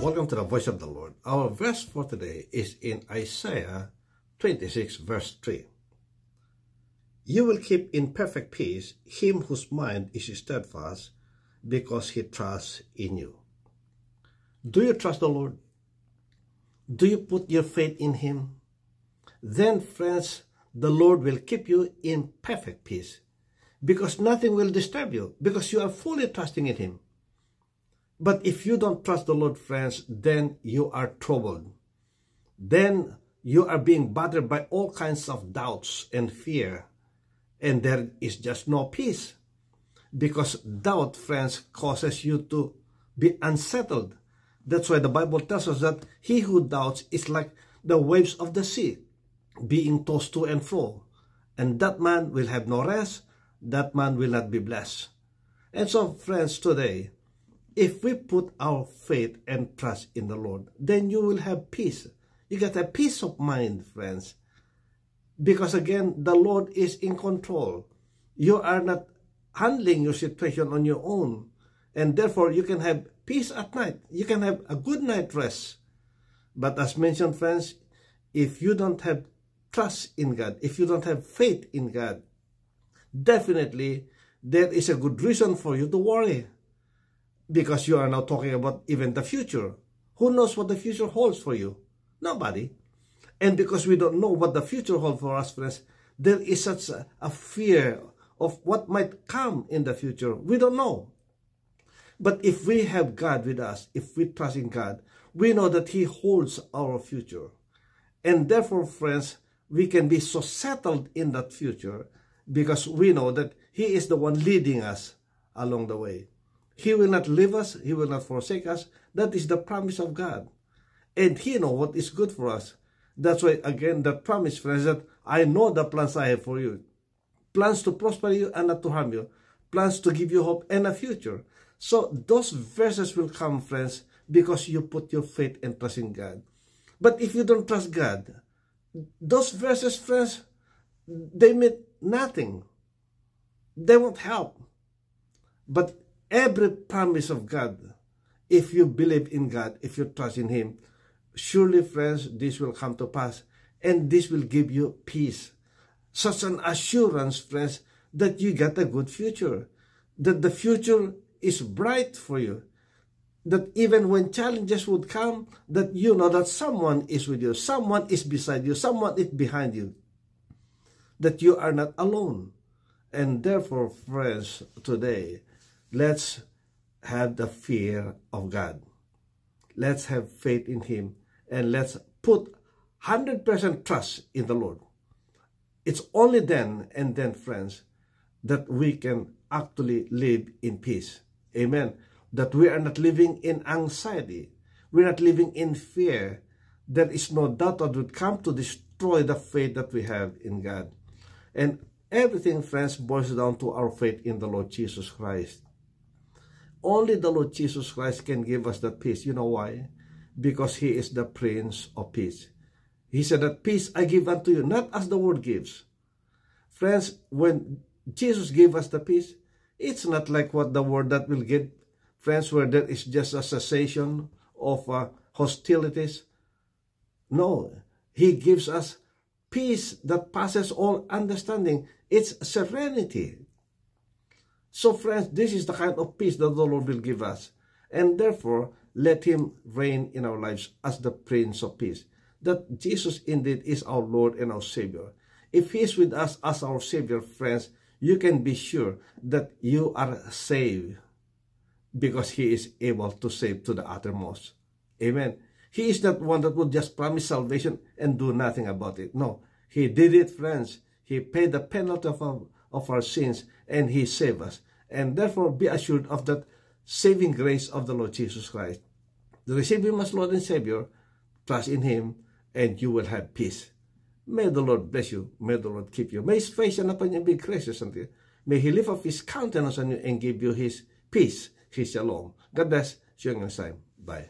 Welcome to the Voice of the Lord. Our verse for today is in Isaiah 26 verse 3. You will keep in perfect peace him whose mind is steadfast, because he trusts in you. Do you trust the Lord? Do you put your faith in him? Then, friends, the Lord will keep you in perfect peace, because nothing will disturb you, because you are fully trusting in him. But if you don't trust the Lord, friends, then you are troubled. Then you are being bothered by all kinds of doubts and fear. And there is just no peace. Because doubt, friends, causes you to be unsettled. That's why the Bible tells us that he who doubts is like the waves of the sea, being tossed to and fro. And that man will have no rest. That man will not be blessed. And so, friends, today, if we put our faith and trust in the Lord, then you will have peace. You get a peace of mind, friends. Because again, the Lord is in control. You are not handling your situation on your own. And therefore, you can have peace at night. You can have a good night rest. But as mentioned, friends, if you don't have trust in God, if you don't have faith in God, definitely there is a good reason for you to worry. Because you are now talking about even the future. Who knows what the future holds for you? Nobody. And because we don't know what the future holds for us, friends, there is such a fear of what might come in the future. We don't know. But if we have God with us, if we trust in God, we know that he holds our future. And therefore, friends, we can be so settled in that future because we know that he is the one leading us along the way. He will not leave us. He will not forsake us. That is the promise of God. And he knows what is good for us. That's why, again, the promise, friends, that I know the plans I have for you. Plans to prosper you and not to harm you. Plans to give you hope and a future. So those verses will come, friends, because you put your faith and trust in God. But if you don't trust God, those verses, friends, they mean nothing. They won't help. But every promise of God, if you believe in God, if you trust in him, surely, friends, this will come to pass. And this will give you peace. Such an assurance, friends, that you got a good future. That the future is bright for you. That even when challenges would come, that you know that someone is with you. Someone is beside you. Someone is behind you. That you are not alone. And therefore, friends, today, let's have the fear of God. Let's have faith in him. And let's put 100% trust in the Lord. It's only then and then, friends, that we can actually live in peace. Amen. That we are not living in anxiety. We're not living in fear. There is no doubt that would come to destroy the faith that we have in God. And everything, friends, boils down to our faith in the Lord Jesus Christ. Only the Lord Jesus Christ can give us that peace. You know why? Because he is the Prince of Peace. He said that peace I give unto you, not as the world gives. Friends, when Jesus gave us the peace, it's not like what the world that will get, friends, where there is just a cessation of hostilities. No, he gives us peace that passes all understanding. It's serenity. So, friends, this is the kind of peace that the Lord will give us. And therefore, let him reign in our lives as the Prince of Peace. That Jesus indeed is our Lord and our Savior. If he is with us as our Savior, friends, you can be sure that you are saved because he is able to save to the uttermost. Amen. He is not one that would just promise salvation and do nothing about it. No, he did it, friends. He paid the penalty of our sins and he saved us. And therefore, be assured of that saving grace of the Lord Jesus Christ. Receive him as Lord and Savior, trust in him, and you will have peace. May the Lord bless you. May the Lord keep you. May his face shine upon you and be gracious unto you. May he lift up his countenance on you and give you his peace, his shalom. God bless. See you next time. Bye.